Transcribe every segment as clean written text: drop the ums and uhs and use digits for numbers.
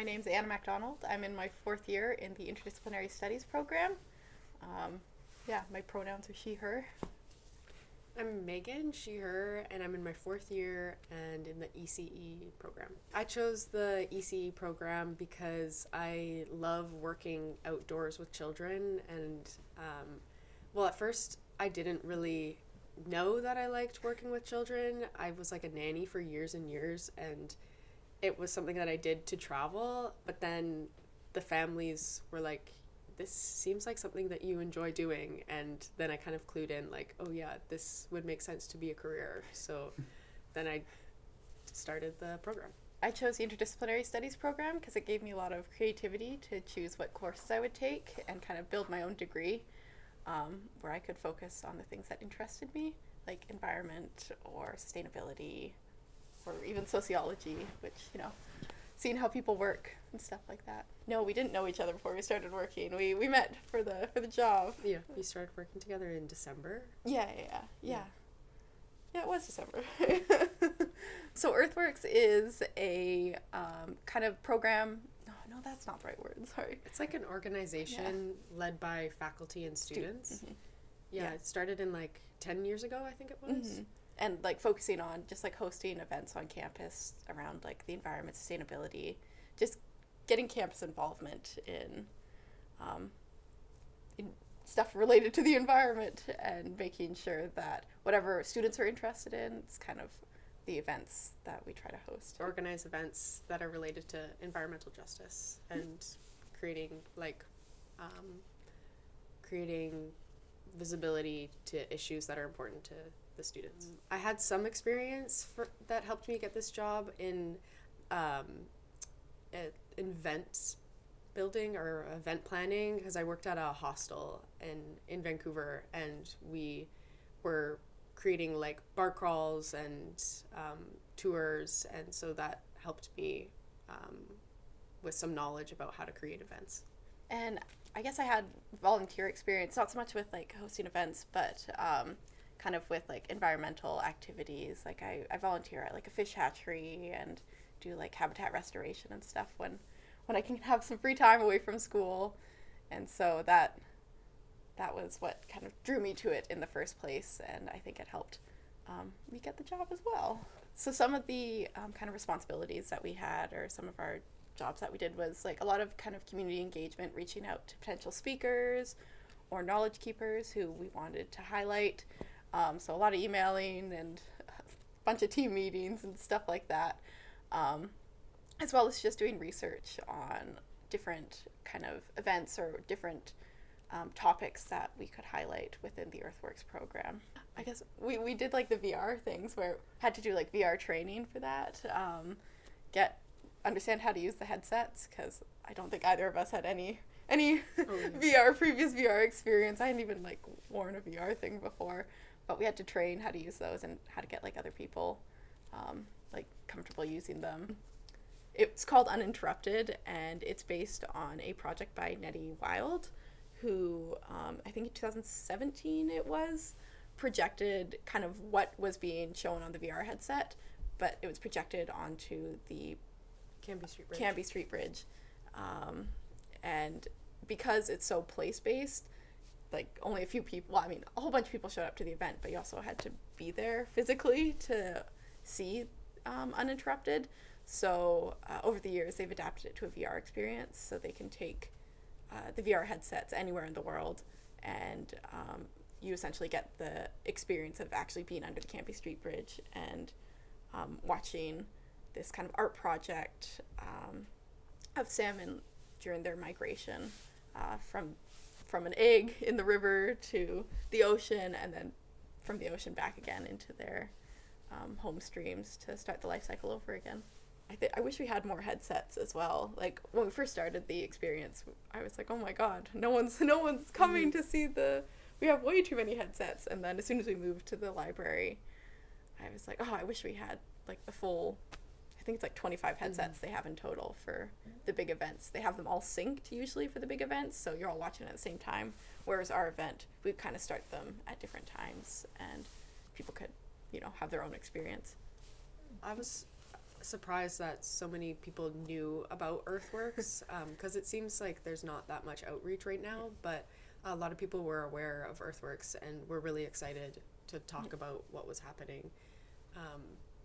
my name's Anna MacDonald. I'm in my 4th year in the Interdisciplinary Studies program. My pronouns are she, her. I'm Megan, she, her, and I'm in my 4th year and in the ECE program. I chose the ECE program because I love working outdoors with children, and at first I didn't really know that I liked working with children. I was like a nanny for years and years, and it was something that I did to travel, but then the families were like, this seems like something that you enjoy doing, and then I kind of clued in like, oh yeah, this would make sense to be a career. So then I started the program. I chose the Interdisciplinary Studies program because it gave me a lot of creativity to choose what courses I would take and kind of build my own degree, where I could focus on the things that interested me, like environment or sustainability or even sociology, which, seeing how people work and stuff like that. No, we didn't know each other before we started working. We met for the job. Yeah, we started working together in December. Yeah, it was December. So EarthWorks is a kind of program. No, that's not the right word. Sorry. It's like an organization led by faculty and students. Mm-hmm. Yeah, it started in 10 years ago, I think it was. Mm-hmm. And focusing on just hosting events on campus around the environment, sustainability, just getting campus involvement in stuff related to the environment, and making sure that whatever students are interested in, it's kind of the events that we try to host. Organize events that are related to environmental justice and creating visibility to issues that are important to the students. I had some experience that helped me get this job in events building or event planning, because I worked at a hostel in Vancouver, and we were creating bar crawls and tours, and so that helped me with some knowledge about how to create events. And I guess I had volunteer experience, not so much with hosting events, but kind of with environmental activities. I volunteer at a fish hatchery and do habitat restoration and stuff when I can have some free time away from school. And so that was what kind of drew me to it in the first place, and I think it helped me get the job as well. So some of the kind of responsibilities that we had, or some of our jobs that we did, was a lot of kind of community engagement, reaching out to potential speakers or knowledge keepers who we wanted to highlight. So a lot of emailing and a bunch of team meetings and stuff like that, as well as just doing research on different kind of events or different topics that we could highlight within the EarthWorks program. I guess we did the VR things where had to do VR training for that, understand how to use the headsets, because I don't think either of us had any previous VR experience. I hadn't even worn a VR thing before, but we had to train how to use those and how to get other people comfortable using them. It's called Uninterrupted, and it's based on a project by Nettie Wild, who I think in 2017 it was, projected kind of what was being shown on the VR headset, but it was projected onto the Cambie Street Bridge. And because it's so place-based, only a few people, a whole bunch of people showed up to the event, but you also had to be there physically to see Uninterrupted. So over the years, they've adapted it to a VR experience, so they can take the VR headsets anywhere in the world, and you essentially get the experience of actually being under the Cambie Street Bridge and watching this kind of art project of salmon during their migration from an egg in the river to the ocean, and then from the ocean back again into their home streams to start the life cycle over again. I wish we had more headsets as well. When we first started the experience, I was oh my god, no one's coming to see we have way too many headsets. And then as soon as we moved to the library, I was I wish we had the full, I think it's 25 headsets they have in total for the big events. They have them all synced usually for the big events, so you're all watching at the same time. Whereas our event, we kind of start them at different times, and people could, have their own experience. surprised that so many people knew about EarthWorks, because it seems like there's not that much outreach right now, but a lot of people were aware of EarthWorks and were really excited to talk about what was happening.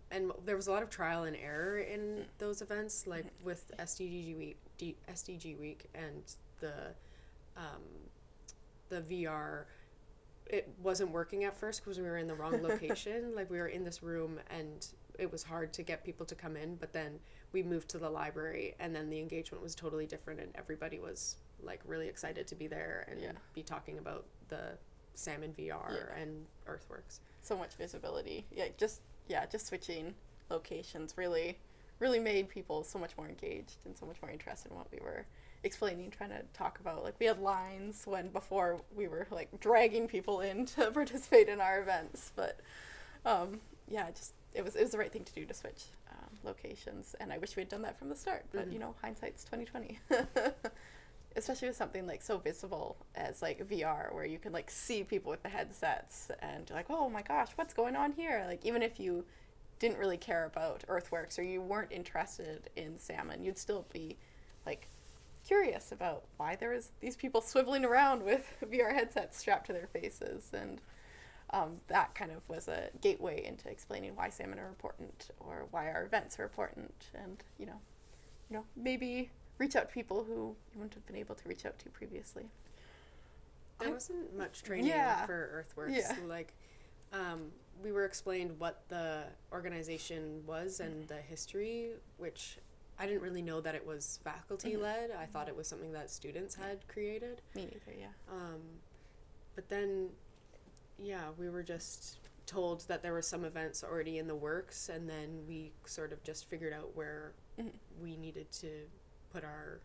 And there was a lot of trial and error in those events, like with SDG Week and the VR. It wasn't working at first because we were in the wrong location. Like, we were in this room and it was hard to get people to come in, but then we moved to the library and then the engagement was totally different and everybody was like really excited to be there and be talking about the salmon VR and EarthWorks. So much visibility. Just switching locations really made people so much more engaged and so much more interested in what we were explaining, trying to talk about. Like, we had lines when before we were like dragging people in to participate in our events, but it was the right thing to do to switch locations, and I wish we had done that from the start, but hindsight's 2020. Especially with something like so visible as like VR, where you can like see people with the headsets and you're like, oh my gosh, what's going on here? Like, even if you didn't really care about EarthWorks or you weren't interested in salmon, you'd still be like curious about why there was these people swiveling around with VR headsets strapped to their faces, and that kind of was a gateway into explaining why salmon are important or why our events are important, and maybe reach out to people who you wouldn't have been able to reach out to previously. There wasn't much training for EarthWorks. Yeah. Like, we were explained what the organization was and the history, which I didn't really know that it was faculty-led. I thought it was something that students had created. Me neither, yeah. But then, we were just told that there were some events already in the works, and then we sort of just figured out where we needed to put our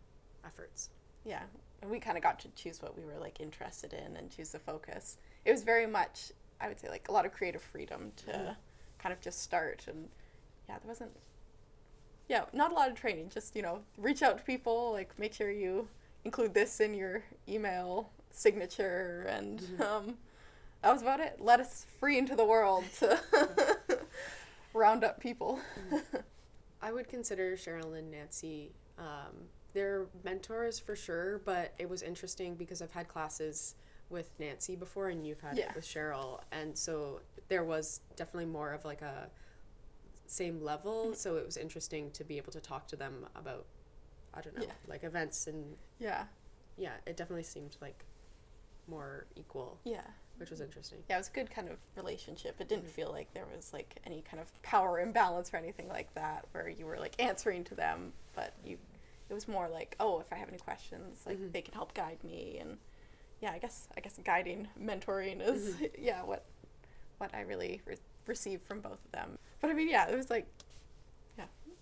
efforts. Yeah, and we kind of got to choose what we were like interested in and choose the focus. It was very much, I would say, like a lot of creative freedom to kind of just start, and there wasn't not a lot of training, just reach out to people, like make sure you include this in your email signature, and that was about it. Let us free into the world to round up people. I would consider Cheryl and Nancy they're mentors for sure, but it was interesting because I've had classes with Nancy before and you've had it with Cheryl, and so there was definitely more of like a same level, so it was interesting to be able to talk to them about, I don't know, like events, and it definitely seemed like more equal, which was interesting. It was a good kind of relationship. It didn't feel like there was like any kind of power imbalance or anything like that where you were like answering to them, but it was more like, oh, if I have any questions, like they can help guide me, and I guess guiding, mentoring is what I really received from both of them. But I mean, it was like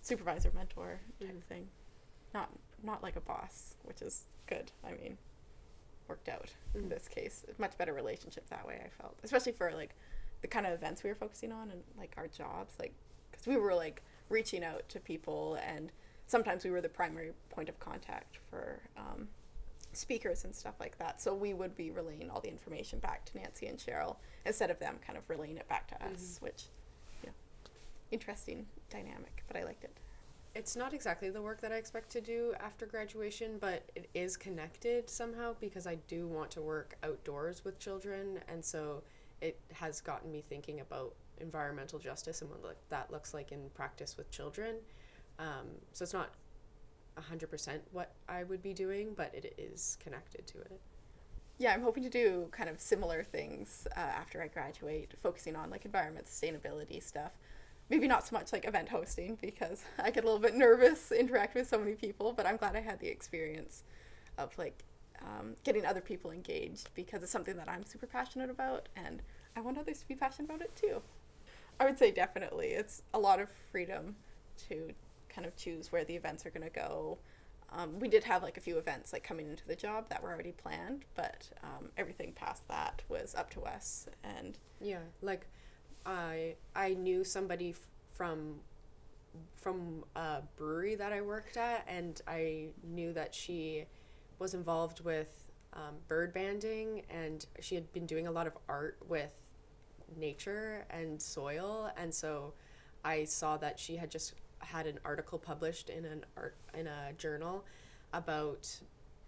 supervisor mentor type thing, not like a boss, which is good. I mean, worked out in this case. A much better relationship that way, I felt, especially for like the kind of events we were focusing on and like our jobs, like because we were like reaching out to people, and sometimes we were the primary point of contact for speakers and stuff like that. So we would be relaying all the information back to Nancy and Cheryl instead of them kind of relaying it back to us, which, interesting dynamic, but I liked it. It's not exactly the work that I expect to do after graduation, but it is connected somehow because I do want to work outdoors with children, and so it has gotten me thinking about environmental justice and what that looks like in practice with children. So it's not 100% what I would be doing, but it is connected to it. Yeah, I'm hoping to do kind of similar things after I graduate, focusing on like environment sustainability stuff. Maybe not so much like event hosting because I get a little bit nervous interacting with so many people, but I'm glad I had the experience of like getting other people engaged because it's something that I'm super passionate about, and I want others to be passionate about it too. I would say definitely it's a lot of freedom to kind of choose where the events are going to go. We did have like a few events like coming into the job that were already planned, but everything past that was up to us. And like I knew somebody from a brewery that I worked at, and I knew that she was involved with bird banding, and she had been doing a lot of art with nature and soil, and so I saw that she had just had an article published in in a journal about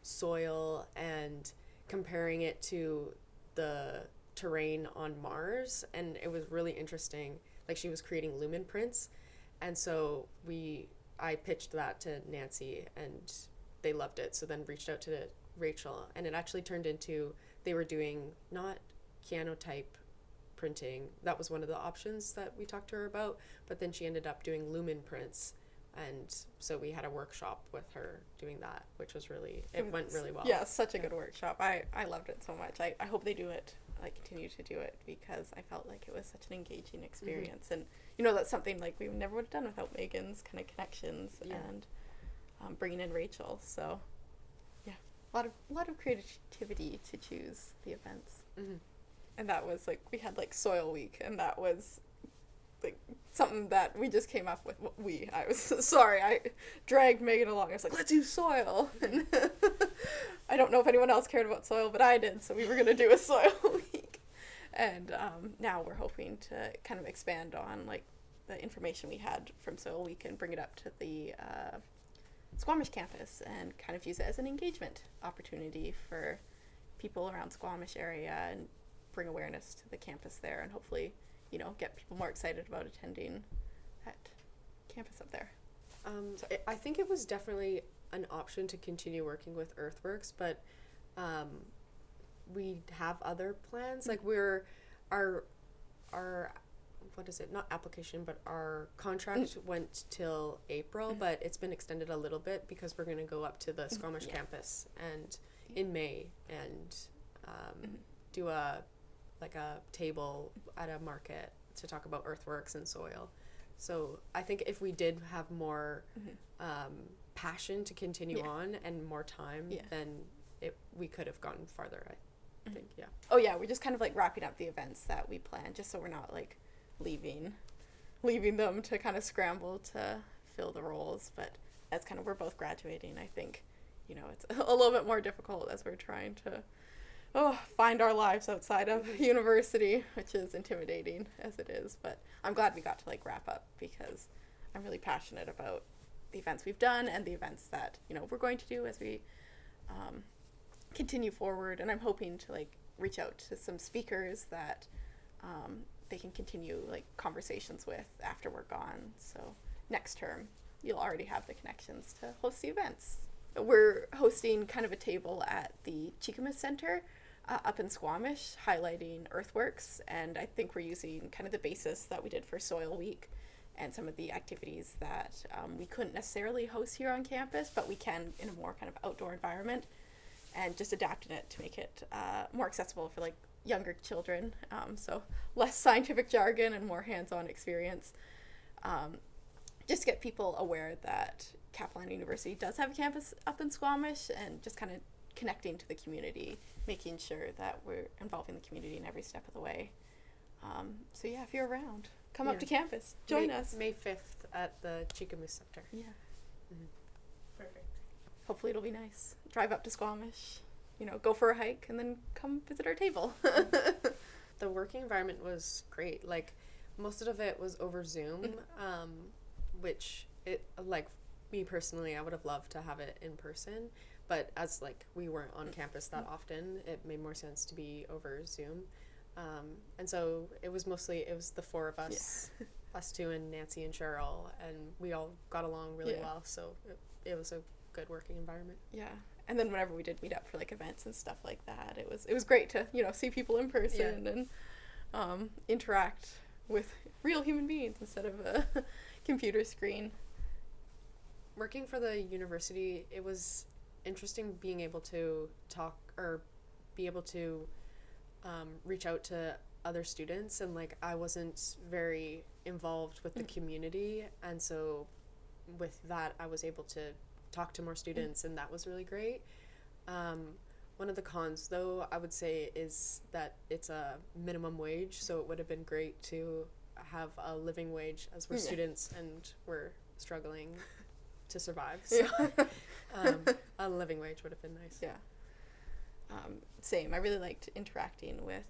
soil and comparing it to the terrain on Mars, and it was really interesting. Like, she was creating lumen prints, and so I pitched that to Nancy, and they loved it. So then reached out to Rachel, and it actually turned into, they were doing not cyanotype printing. That was one of the options that we talked to her about, but then she ended up doing lumen prints, and so we had a workshop with her doing that, which was it went really well. Yeah, such a good workshop. I loved it so much. I hope they do it, like continue to do it, because I felt like it was such an engaging experience. And that's something like we never would have done without Megan's kind of connections and bringing in Rachel. So yeah, a lot of creativity to choose the events. And that was like, we had like Soil Week, and that was like something that we just came up with. I was sorry, I dragged Megan along. I was like, let's do soil. And I don't know if anyone else cared about soil, but I did, so we were going to do a Soil Week. And now we're hoping to kind of expand on like the information we had from Soil Week and bring it up to the Squamish campus and kind of use it as an engagement opportunity for people around Squamish area, and bring awareness to the campus there, and hopefully get people more excited about attending that campus up there. I think it was definitely an option to continue working with EarthWorks, but we have other plans. Like, our what is it? Not application, but our contract went till April, but it's been extended a little bit because we're going to go up to the Squamish campus and in May and do a table at a market to talk about EarthWorks and soil. So I think if we did have more passion to continue on and more time, then we could have gone farther, I think. Oh yeah, we're just kind of like wrapping up the events that we planned, just so we're not like leaving them to kind of scramble to fill the roles. But as kind of we're both graduating, I think it's a little bit more difficult as we're trying to find our lives outside of university, which is intimidating as it is. But I'm glad we got to like wrap up, because I'm really passionate about the events we've done and the events that we're going to do as we continue forward. And I'm hoping to like reach out to some speakers that they can continue like conversations with after we're gone. So next term you'll already have the connections to host the events. We're hosting kind of a table at the Chikamis Center up in Squamish, highlighting EarthWorks, and I think we're using kind of the basis that we did for Soil Week and some of the activities that we couldn't necessarily host here on campus, but we can in a more kind of outdoor environment, and just adapting it to make it more accessible for like younger children, so less scientific jargon and more hands-on experience, just to get people aware that Capilano University does have a campus up in Squamish, and just kind of connecting to the community, making sure that we're involving the community in every step of the way. So yeah, if you're around, come up to campus, join us. May 5th at the Chikamis Center. Yeah. Perfect. Hopefully it'll be nice. Drive up to Squamish, go for a hike, and then come visit our table. The working environment was great. Like, most of it was over Zoom, which me personally, I would have loved to have it in person, but as like we weren't on campus that often, it made more sense to be over Zoom. And so it was the four of us, us two and Nancy and Cheryl, and we all got along really well. So it was a good working environment. Yeah. And then whenever we did meet up for like events and stuff like that, it was great to, see people in person and interact with real human beings instead of a computer screen. Working for the university, it was interesting being able to talk or be able to reach out to other students, and like I wasn't very involved with the community, and so with that I was able to talk to more students, and that was really great. One of the cons, though, I would say is that it's a minimum wage, so it would have been great to have a living wage, as we're students and we're struggling to survive. So a living wage would have been nice. Yeah. Same. I really liked interacting with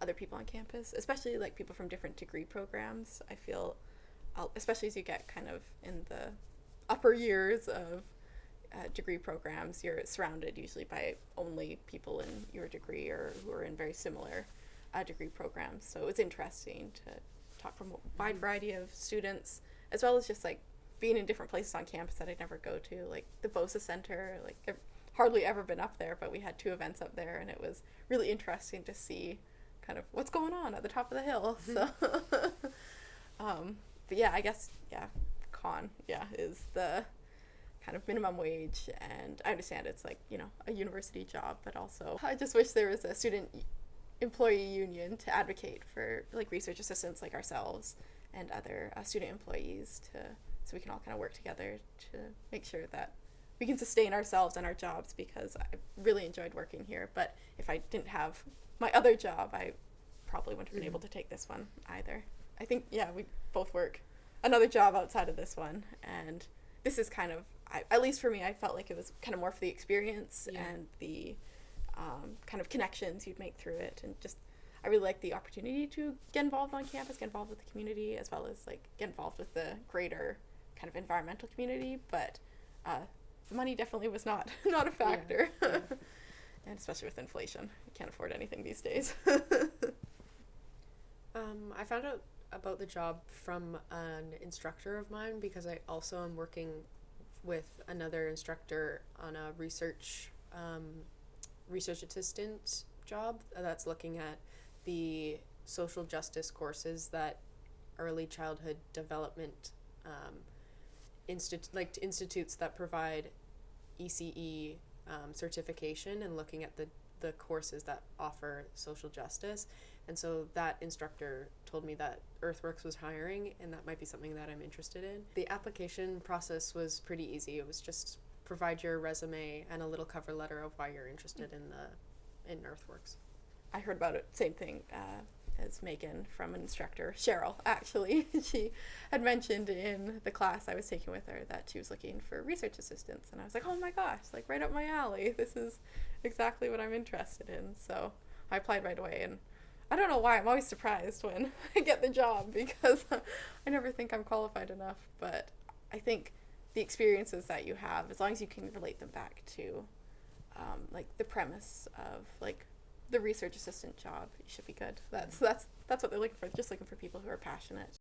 other people on campus, especially like people from different degree programs. I feel especially as you get kind of in the upper years of degree programs, you're surrounded usually by only people in your degree or who are in very similar degree programs. So it's interesting to talk from a wide variety of students, as well as just like being in different places on campus that I'd never go to, like the BOSA Center. Like I've hardly ever been up there, but we had 2 events up there, and it was really interesting to see kind of what's going on at the top of the hill. So, but yeah, I guess, con, is the kind of minimum wage, and I understand it's like, a university job, but also I just wish there was a student employee union to advocate for like research assistants like ourselves and other student employees so we can all kind of work together to make sure that we can sustain ourselves and our jobs, because I really enjoyed working here. But if I didn't have my other job, I probably wouldn't have been able to take this one either. I think, we both work another job outside of this one, and this is kind of, at least for me, I felt like it was kind of more for the experience and the kind of connections you'd make through it, and just I really like the opportunity to get involved on campus, get involved with the community, as well as like get involved with the greater kind of environmental community. But the money definitely was not a factor. And especially with inflation, you can't afford anything these days. I found out about the job from an instructor of mine, because I also am working with another instructor on a research assistant job that's looking at the social justice courses that early childhood development institutes that provide ECE certification, and looking at the courses that offer social justice. And so that instructor told me that EarthWorks was hiring, and that might be something that I'm interested in. The application process was pretty easy. It was just provide your resume and a little cover letter of why you're interested in EarthWorks. I heard about it, same thing as Megan, from an instructor, Cheryl, actually. She had mentioned in the class I was taking with her that she was looking for research assistants, and I was like, oh my gosh, like right up my alley. This is exactly what I'm interested in. So I applied right away, and I don't know why, I'm always surprised when I get the job, because I never think I'm qualified enough, but I think the experiences that you have, as long as you can relate them back to like the premise of like the research assistant job, you should be good. That's what they're looking for, just looking for people who are passionate